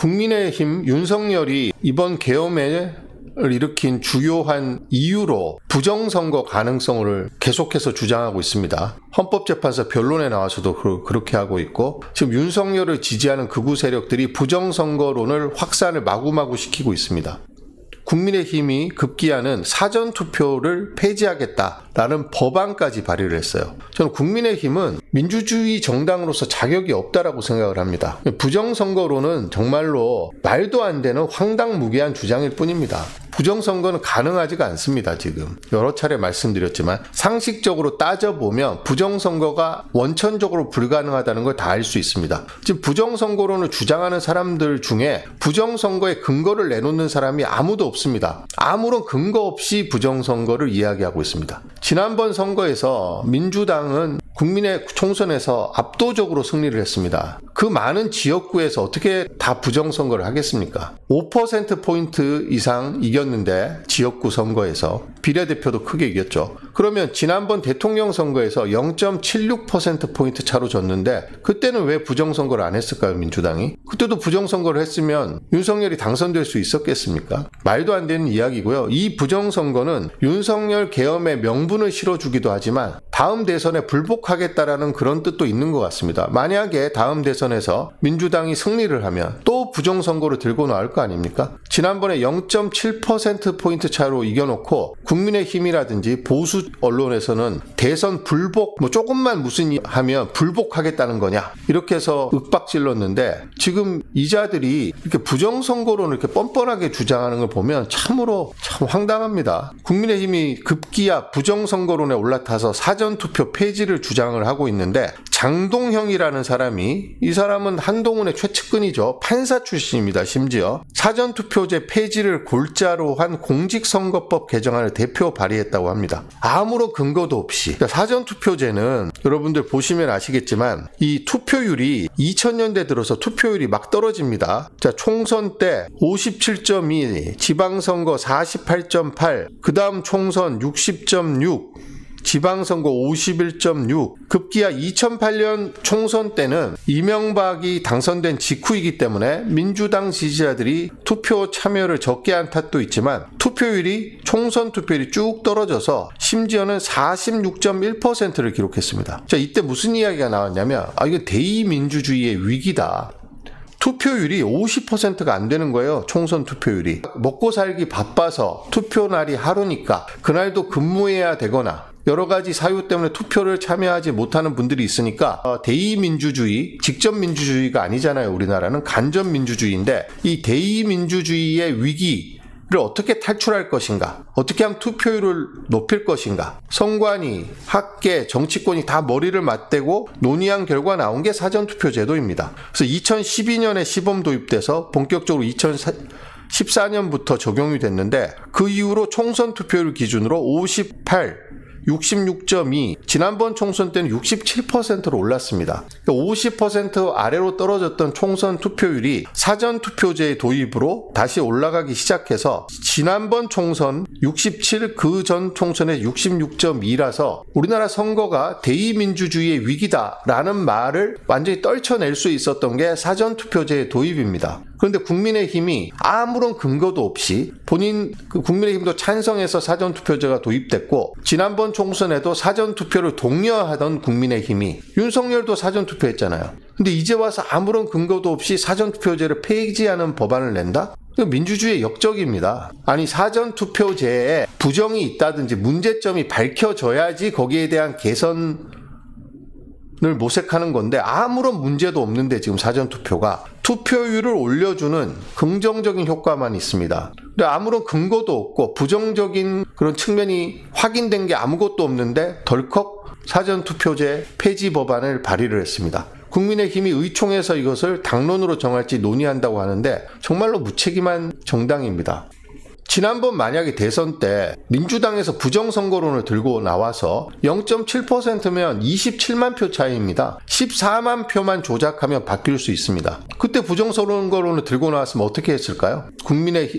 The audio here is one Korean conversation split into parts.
국민의힘 윤석열이 이번 계엄을 일으킨 주요한 이유로 부정선거 가능성을 계속해서 주장하고 있습니다. 헌법재판소 변론에 나와서도 그렇게 하고 있고, 지금 윤석열을 지지하는 극우 세력들이 부정선거론을 확산을 마구마구 시키고 있습니다. 국민의힘이 급기야는 사전투표를 폐지하겠다라는 법안까지 발의를 했어요. 저는 국민의힘은 민주주의 정당으로서 자격이 없다라고 생각을 합니다. 부정선거론은 정말로 말도 안 되는 황당무계한 주장일 뿐입니다. 부정선거는 가능하지가 않습니다. 지금 여러 차례 말씀드렸지만 상식적으로 따져보면 부정선거가 원천적으로 불가능하다는 걸 다 알 수 있습니다. 지금 부정선거론을 주장하는 사람들 중에 부정선거의 근거를 내놓는 사람이 아무도 없습니다. 아무런 근거 없이 부정선거를 이야기하고 있습니다. 지난번 선거에서 민주당은 국민의 총선에서 압도적으로 승리를 했습니다. 그 많은 지역구에서 어떻게 다 부정선거를 하겠습니까? 5%포인트 이상 이겼는데 지역구 선거에서 비례대표도 크게 이겼죠. 그러면 지난번 대통령 선거에서 0.76%포인트 차로 졌는데 그때는 왜 부정선거를 안 했을까요, 민주당이? 그때도 부정선거를 했으면 윤석열이 당선될 수 있었겠습니까? 말도 안 되는 이야기고요. 이 부정선거는 윤석열 계엄의 명분을 실어주기도 하지만 다음 대선에 불복하겠다라는 그런 뜻도 있는 것 같습니다. 만약에 다음 대선에서 민주당이 승리를 하면 또 부정선거를 들고 나올 거 아닙니까? 지난번에 0.7%포인트 차로 이겨놓고 국민의힘이라든지 보수 언론에서는 대선 불복, 조금만 무슨 하면 불복하겠다는 거냐, 이렇게 해서 윽박질렀는데 지금 이자들이 이렇게 부정선거론을 이렇게 뻔뻔하게 주장하는 걸 보면 참으로 참 황당합니다. 국민의힘이 급기야 부정선거론에 올라타서 사전투표 폐지를 주장을 하고 있는데 장동형이라는 사람이, 이 사람은 한동훈의 최측근이죠. 판사 출신입니다. 심지어 사전투표제 폐지를 골자로 한 공직선거법 개정안을 대표 발의했다고 합니다. 아무런 근거도 없이. 그러니까 사전투표제는 여러분들 보시면 아시겠지만 이 투표율이 2000년대 들어서 투표율이 막 떨어집니다. 자, 총선 때 57.2, 지방선거 48.8, 그 다음 총선 60.6, 지방선거 51.6, 급기야 2008년 총선 때는 이명박이 당선된 직후이기 때문에 민주당 지지자들이 투표 참여를 적게 한 탓도 있지만 투표율이, 총선 투표율이 쭉 떨어져서 심지어는 46.1%를 기록했습니다. 자, 이때 무슨 이야기가 나왔냐면 이거 대의민주주의의 위기다. 투표율이 50%가 안 되는 거예요. 총선 투표율이. 먹고 살기 바빠서 투표 날이 하루니까 그날도 근무해야 되거나 여러 가지 사유 때문에 투표를 참여하지 못하는 분들이 있으니까 대의민주주의, 직접민주주의가 아니잖아요. 우리나라는 간접민주주의인데 이 대의민주주의의 위기를 어떻게 탈출할 것인가, 어떻게 하면 투표율을 높일 것인가, 선관위, 학계, 정치권이 다 머리를 맞대고 논의한 결과 나온 게 사전투표제도입니다. 그래서 2012년에 시범 도입돼서 본격적으로 2014년부터 적용이 됐는데 그 이후로 총선 투표율 기준으로 58, 66.2, 지난번 총선 때는 67%로 올랐습니다. 50% 아래로 떨어졌던 총선 투표율이 사전투표제 도입으로 다시 올라가기 시작해서 지난번 총선 67, 그 전 총선의 66.2라서 우리나라 선거가 대의민주주의의 위기다라는 말을 완전히 떨쳐낼 수 있었던 게 사전투표제 도입입니다. 그런데 국민의힘이 아무런 근거도 없이 국민의힘도 찬성해서 사전투표제가 도입됐고 지난번 총선에도 사전투표를 독려하던 국민의힘이, 윤석열도 사전투표했잖아요. 근데 이제 와서 아무런 근거도 없이 사전투표제를 폐지하는 법안을 낸다? 민주주의의 역적입니다. 아니, 사전투표제에 부정이 있다든지 문제점이 밝혀져야지 거기에 대한 개선을 모색하는 건데 아무런 문제도 없는데 지금 사전투표가 투표율을 올려주는 긍정적인 효과만 있습니다. 근데 아무런 근거도 없고 부정적인 그런 측면이 확인된 게 아무것도 없는데 덜컥 사전투표제 폐지 법안을 발의를 했습니다. 국민의힘이 의총에서 이것을 당론으로 정할지 논의한다고 하는데 정말로 무책임한 정당입니다. 지난번 만약에 대선 때 민주당에서 부정선거론을 들고 나와서 0.7%면 27만 표 차이입니다. 14만 표만 조작하면 바뀔 수 있습니다. 그때 부정선거론을 들고 나왔으면 어떻게 했을까요?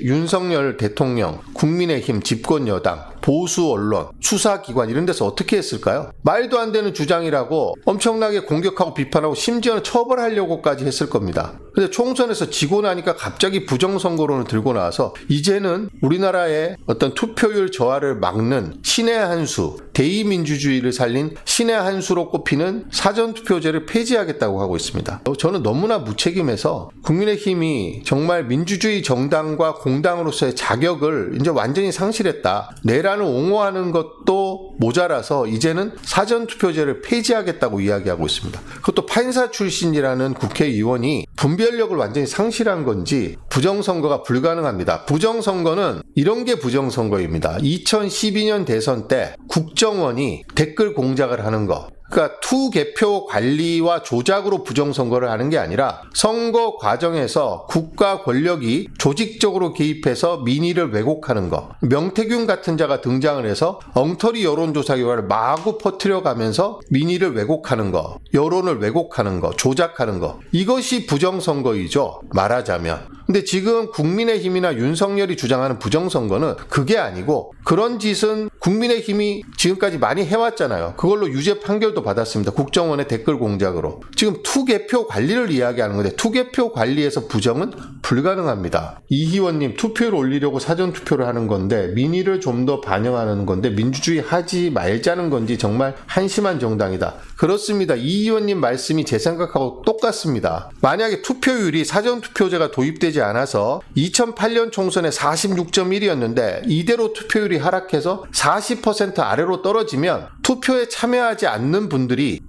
윤석열 대통령, 국민의힘 집권여당 보수 언론, 수사기관 이런 데서 어떻게 했을까요? 말도 안 되는 주장이라고 엄청나게 공격하고 비판하고 심지어는 처벌하려고까지 했을 겁니다. 근데 총선에서 지고 나니까 갑자기 부정선거론을 들고 나와서 이제는 우리나라의 어떤 투표율 저하를 막는 신의 한 수, 대의민주주의를 살린 신의 한 수로 꼽히는 사전투표제를 폐지하겠다고 하고 있습니다. 저는 너무나 무책임해서 국민의힘이 정말 민주주의 정당과 공당으로서의 자격을 이제 완전히 상실했다. 내란을 옹호하는 것도 모자라서 이제는 사전투표제를 폐지하겠다고 이야기하고 있습니다. 그것도 판사 출신이라는 국회의원이 분별력을 완전히 상실한 건지 부정선거가 불가능합니다. 부정선거는 이런 게 부정선거입니다. 2012년 대선 때 국정원이 댓글 공작을 하는 거, 그러니까 투개표 관리와 조작으로 부정선거를 하는 게 아니라 선거 과정에서 국가 권력이 조직적으로 개입해서 민의를 왜곡하는 거, 명태균 같은 자가 등장을 해서 엉터리 여론조사 결과를 마구 퍼뜨려가면서 민의를 왜곡하는 거, 여론을 왜곡하는 거, 조작하는 거, 이것이 부정선거이죠, 말하자면. 근데 지금 국민의힘이나 윤석열이 주장하는 부정선거는 그게 아니고, 그런 짓은 국민의힘이 지금까지 많이 해왔잖아요. 그걸로 유죄 판결도 받았습니다. 국정원의 댓글 공작으로. 지금 투개표 관리를 이야기하는 건데 투개표 관리에서 부정은 불가능합니다. 이희원님, 투표를 올리려고 사전투표를 하는 건데 민의를 좀 더 반영하는 건데 민주주의 하지 말자는 건지 정말 한심한 정당이다. 그렇습니다. 이희원님 말씀이 제 생각하고 똑같습니다. 만약에 투표율이 사전투표제가 도입되지 않아서 2008년 총선에 46.1이었는데 이대로 투표율이 하락해서 40% 아래로 떨어지면 투표에 참여하지 않는 분들이,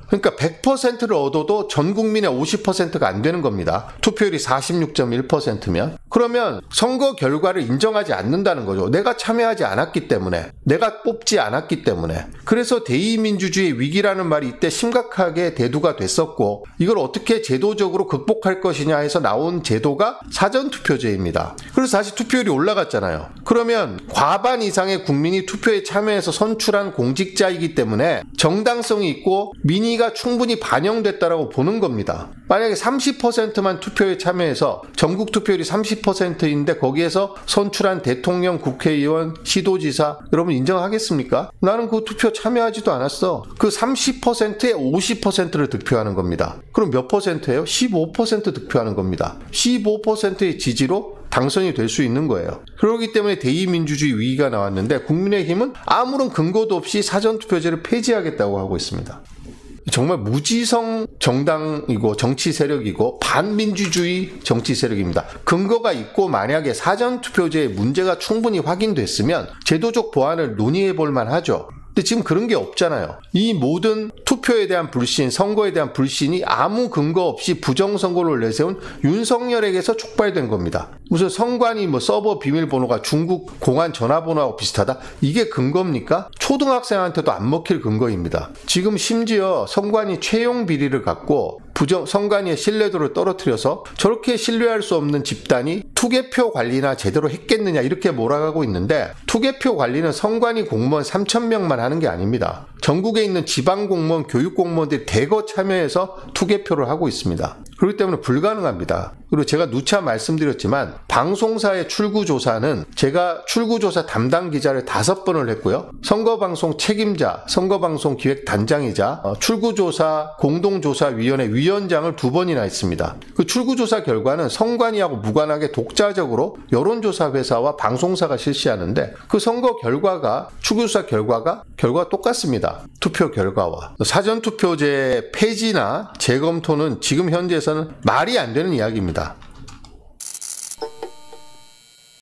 그러니까 100%를 얻어도 전 국민의 50%가 안 되는 겁니다. 투표율이 46.1%면. 그러면 선거 결과를 인정하지 않는다는 거죠. 내가 참여하지 않았기 때문에, 내가 뽑지 않았기 때문에. 그래서 대의민주주의 위기라는 말이 이때 심각하게 대두가 됐었고, 이걸 어떻게 제도적으로 극복할 것이냐 해서 나온 제도가 사전투표제입니다. 그래서 다시 투표율이 올라갔잖아요. 그러면 과반 이상의 국민이 투표에 참여해서 선출한 공직자이기 때문에 정당성이 있고 민의가 충분히 반영됐다라고 보는 겁니다. 만약에 30%만 투표에 참여해서 전국 투표율이 30%인데 거기에서 선출한 대통령, 국회의원, 시도지사, 여러분 인정하겠습니까? 나는 그 투표 참여하지도 않았어. 그 30%에 50%를 득표하는 겁니다. 그럼 몇 %예요? 15% 득표하는 겁니다. 15%의 지지로 당선이 될 수 있는 거예요. 그렇기 때문에 대의민주주의 위기가 나왔는데 국민의힘은 아무런 근거도 없이 사전투표제를 폐지하겠다고 하고 있습니다. 정말 무지성 정당이고 정치 세력이고 반민주주의 정치 세력입니다. 근거가 있고 만약에 사전투표제의 문제가 충분히 확인됐으면 제도적 보완을 논의해 볼 만하죠. 근데 지금 그런 게 없잖아요. 이 모든 투표에 대한 불신, 선거에 대한 불신이 아무 근거 없이 부정선거를 내세운 윤석열에게서 촉발된 겁니다. 무슨 선관위 서버 비밀번호가 중국 공안 전화번호하고 비슷하다? 이게 근거입니까? 초등학생한테도 안 먹힐 근거입니다. 지금 심지어 선관위 채용 비리를 갖고 선관위의 신뢰도를 떨어뜨려서 저렇게 신뢰할 수 없는 집단이 투개표 관리나 제대로 했겠느냐 이렇게 몰아가고 있는데, 투개표 관리는 선관위 공무원 3,000명만 하는 게 아닙니다. 전국에 있는 지방공무원, 교육공무원들이 대거 참여해서 투개표를 하고 있습니다. 그렇기 때문에 불가능합니다. 그리고 제가 누차 말씀드렸지만 방송사의 출구조사는 제가 출구조사 담당 기자를 5번을 했고요. 선거방송 책임자, 선거방송 기획단장이자 출구조사 공동조사위원회 위원장을 2번이나 했습니다. 그 출구조사 결과는 선관위하고 무관하게 독자적으로 여론조사 회사와 방송사가 실시하는데 그 선거 결과가, 출구조사 결과가 똑같습니다. 투표 결과와. 사전투표제 폐지나 재검토는 지금 현재에서는 말이 안 되는 이야기입니다.